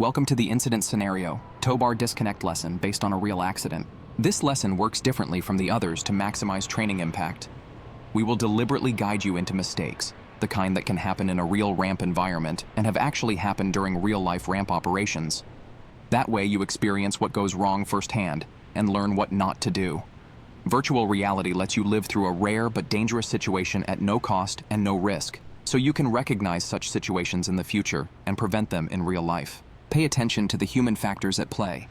Welcome to the incident scenario, Towbar disconnect lesson based on a real accident. This lesson works differently from the others to maximize training impact. We will deliberately guide you into mistakes, the kind that can happen in a real ramp environment and have actually happened during real-life ramp operations. That way you experience what goes wrong firsthand and learn what not to do. Virtual reality lets you live through a rare but dangerous situation at no cost and no risk, so you can recognize such situations in the future and prevent them in real life. Pay attention to the human factors at play,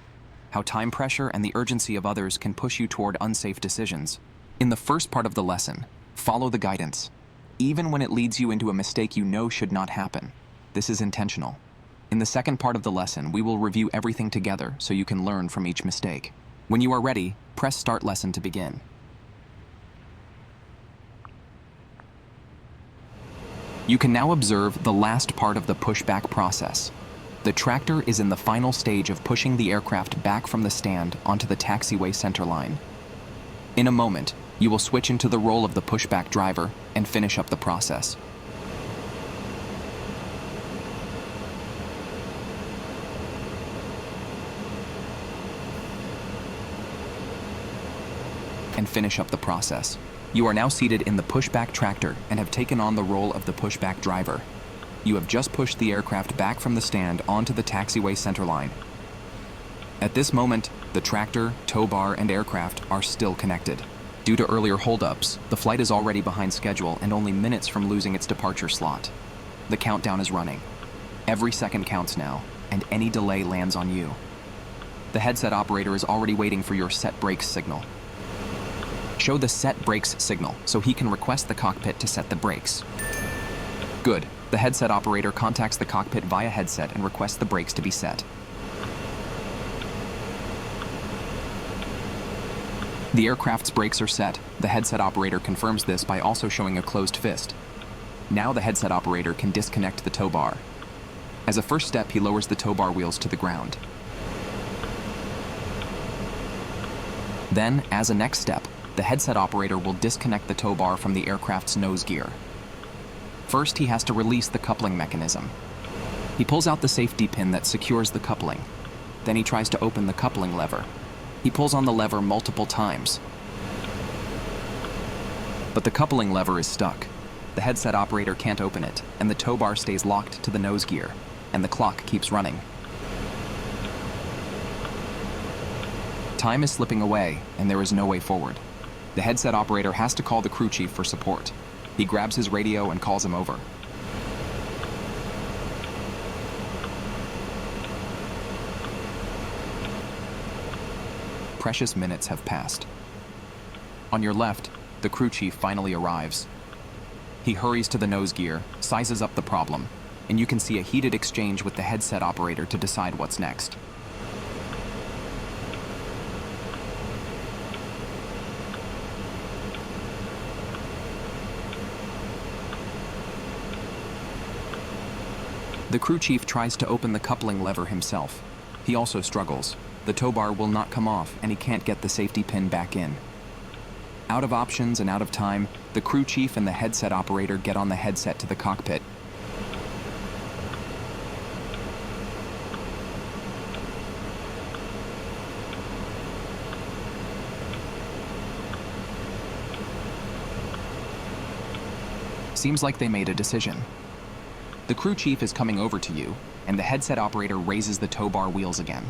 how time pressure and the urgency of others can push you toward unsafe decisions. In the first part of the lesson, follow the guidance, even when it leads you into a mistake you know should not happen. This is intentional. In the second part of the lesson, we will review everything together so you can learn from each mistake. When you are ready, press Start Lesson to begin. You can now observe the last part of the pushback process. The tractor is in the final stage of pushing the aircraft back from the stand onto the taxiway center line. In a moment, you will switch into the role of the pushback driver and finish up the process. You are now seated in the pushback tractor and have taken on the role of the pushback driver. You have just pushed the aircraft back from the stand onto the taxiway center line. At this moment, the tractor, tow bar, and aircraft are still connected. Due to earlier holdups, the flight is already behind schedule and only minutes from losing its departure slot. The countdown is running. Every second counts now, and any delay lands on you. The headset operator is already waiting for your set brakes signal. Show the set brakes signal so he can request the cockpit to set the brakes. Good. The headset operator contacts the cockpit via headset and requests the brakes to be set. The aircraft's brakes are set. The headset operator confirms this by also showing a closed fist. Now the headset operator can disconnect the tow bar. As a first step, he lowers the tow bar wheels to the ground. Then, as a next step, the headset operator will disconnect the tow bar from the aircraft's nose gear. First, he has to release the coupling mechanism. He pulls out the safety pin that secures the coupling. Then he tries to open the coupling lever. He pulls on the lever multiple times. But the coupling lever is stuck. The headset operator can't open it, and the tow bar stays locked to the nose gear, and the clock keeps running. Time is slipping away, and there is no way forward. The headset operator has to call the crew chief for support. He grabs his radio and calls him over. Precious minutes have passed. On your left, the crew chief finally arrives. He hurries to the nose gear, sizes up the problem, and you can see a heated exchange with the headset operator to decide what's next. The crew chief tries to open the coupling lever himself. He also struggles. The tow bar will not come off, and he can't get the safety pin back in. Out of options and out of time, the crew chief and the headset operator get on the headset to the cockpit. Seems like they made a decision. The crew chief is coming over to you, and the headset operator raises the tow bar wheels again.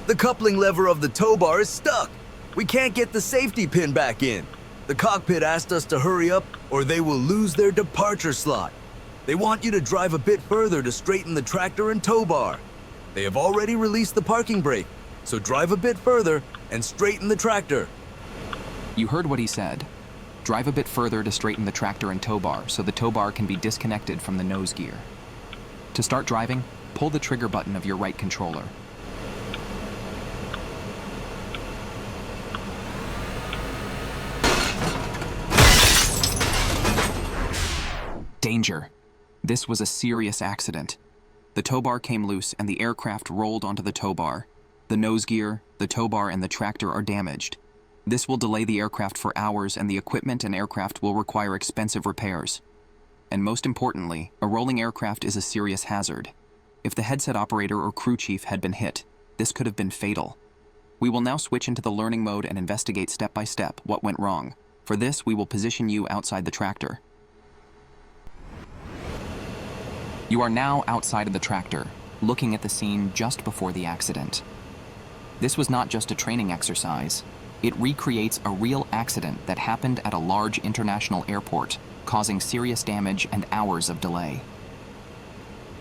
The coupling lever of the tow bar is stuck. We can't get the safety pin back in. The cockpit asked us to hurry up or they will lose their departure slot. They want you to drive a bit further to straighten the tractor and tow bar. They have already released the parking brake, so drive a bit further and straighten the tractor. You heard what he said. Drive a bit further to straighten the tractor and tow bar so the tow bar can be disconnected from the nose gear. To start driving, pull the trigger button of your right controller. Danger. This was a serious accident. The tow bar came loose and the aircraft rolled onto the tow bar. The nose gear, the tow bar, and the tractor are damaged. This will delay the aircraft for hours, and the equipment and aircraft will require expensive repairs. And most importantly, a rolling aircraft is a serious hazard. If the headset operator or crew chief had been hit, this could have been fatal. We will now switch into the learning mode and investigate step by step what went wrong. For this, we will position you outside the tractor. You are now outside of the tractor, looking at the scene just before the accident. This was not just a training exercise. It recreates a real accident that happened at a large international airport, causing serious damage and hours of delay.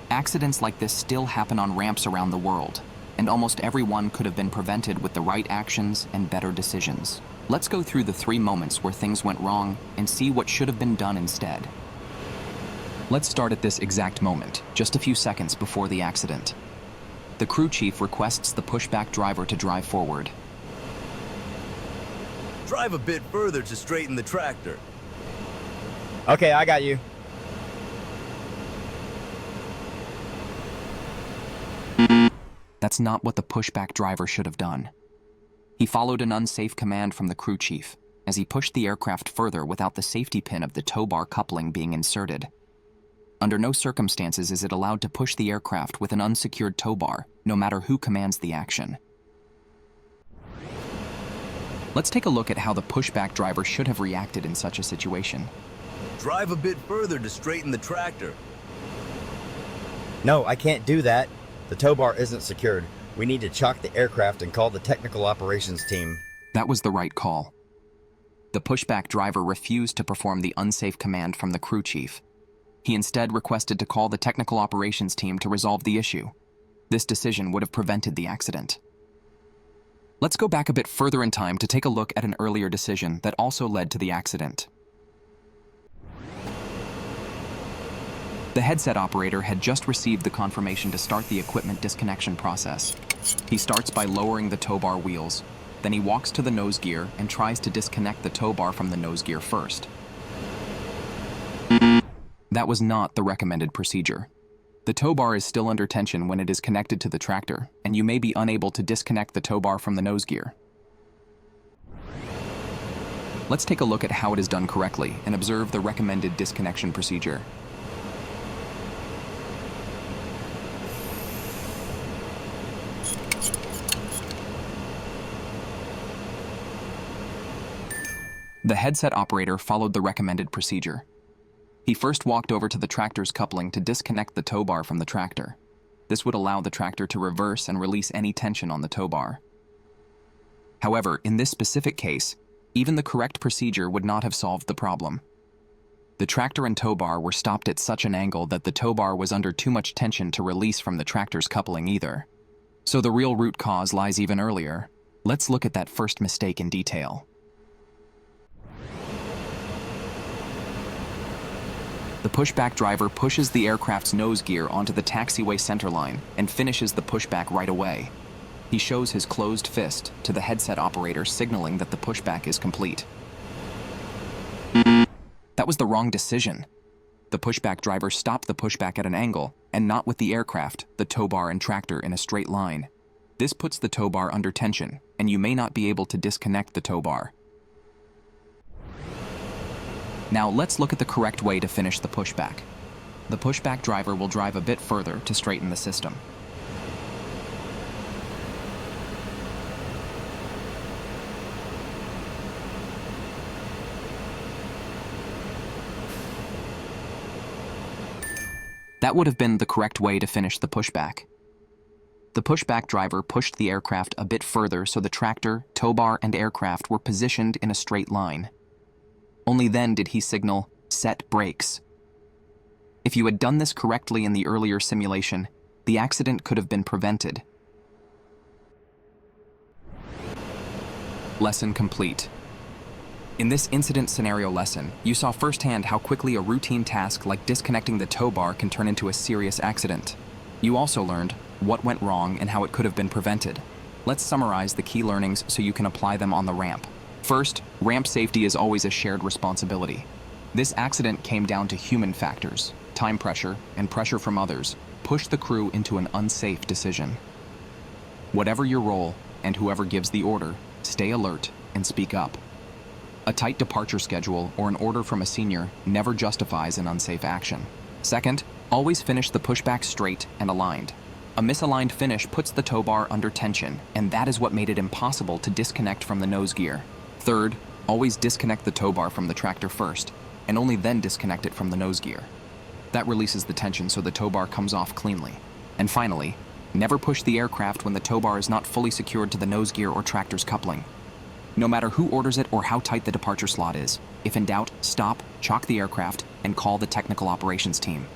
Accidents like this still happen on ramps around the world, and almost everyone could have been prevented with the right actions and better decisions. Let's go through the 3 moments where things went wrong and see what should have been done instead. Let's start at this exact moment, just a few seconds before the accident. The crew chief requests the pushback driver to drive forward. Drive a bit further to straighten the tractor. Okay, I got you. That's not what the pushback driver should have done. He followed an unsafe command from the crew chief as he pushed the aircraft further without the safety pin of the Towbar coupling being inserted. Under no circumstances is it allowed to push the aircraft with an unsecured Towbar, no matter who commands the action. Let's take a look at how the pushback driver should have reacted in such a situation. Drive a bit further to straighten the tractor. No, I can't do that. The tow bar isn't secured. We need to chock the aircraft and call the technical operations team. That was the right call. The pushback driver refused to perform the unsafe command from the crew chief. He instead requested to call the technical operations team to resolve the issue. This decision would have prevented the accident. Let's go back a bit further in time to take a look at an earlier decision that also led to the accident. The headset operator had just received the confirmation to start the equipment disconnection process. He starts by lowering the Towbar wheels. Then he walks to the nose gear and tries to disconnect the Towbar from the nose gear first. That was not the recommended procedure. The Towbar is still under tension when it is connected to the tractor, and you may be unable to disconnect the Towbar from the nose gear. Let's take a look at how it is done correctly and observe the recommended disconnection procedure. The headset operator followed the recommended procedure. He first walked over to the tractor's coupling to disconnect the Towbar from the tractor. This would allow the tractor to reverse and release any tension on the Towbar. However, in this specific case, even the correct procedure would not have solved the problem. The tractor and Towbar were stopped at such an angle that the Towbar was under too much tension to release from the tractor's coupling either. So the real root cause lies even earlier. Let's look at that first mistake in detail. The pushback driver pushes the aircraft's nose gear onto the taxiway centerline and finishes the pushback right away. He shows his closed fist to the headset operator, signaling that the pushback is complete. That was the wrong decision. The pushback driver stopped the pushback at an angle and not with the aircraft, the Towbar and tractor in a straight line. This puts the Towbar under tension, and you may not be able to disconnect the Towbar. Now let's look at the correct way to finish the pushback. The pushback driver will drive a bit further to straighten the system. That would have been the correct way to finish the pushback. The pushback driver pushed the aircraft a bit further so the tractor, Towbar, and aircraft were positioned in a straight line. Only then did he signal, "Set brakes." If you had done this correctly in the earlier simulation, the accident could have been prevented. Lesson complete. In this incident scenario lesson, you saw firsthand how quickly a routine task like disconnecting the Towbar can turn into a serious accident. You also learned what went wrong and how it could have been prevented. Let's summarize the key learnings so you can apply them on the ramp. First, ramp safety is always a shared responsibility. This accident came down to human factors. Time pressure and pressure from others pushed the crew into an unsafe decision. Whatever your role and whoever gives the order, stay alert and speak up. A tight departure schedule or an order from a senior never justifies an unsafe action. Second, Always finish the pushback straight and aligned. A misaligned finish puts the tow bar under tension, and that is what made it impossible to disconnect from the nose gear. Third, always disconnect the tow bar from the tractor first, and only then disconnect it from the nose gear. That releases the tension so the tow bar comes off cleanly. And finally, never push the aircraft when the tow bar is not fully secured to the nose gear or tractor's coupling. No matter who orders it or how tight the departure slot is, if in doubt, stop, chock the aircraft, and call the technical operations team.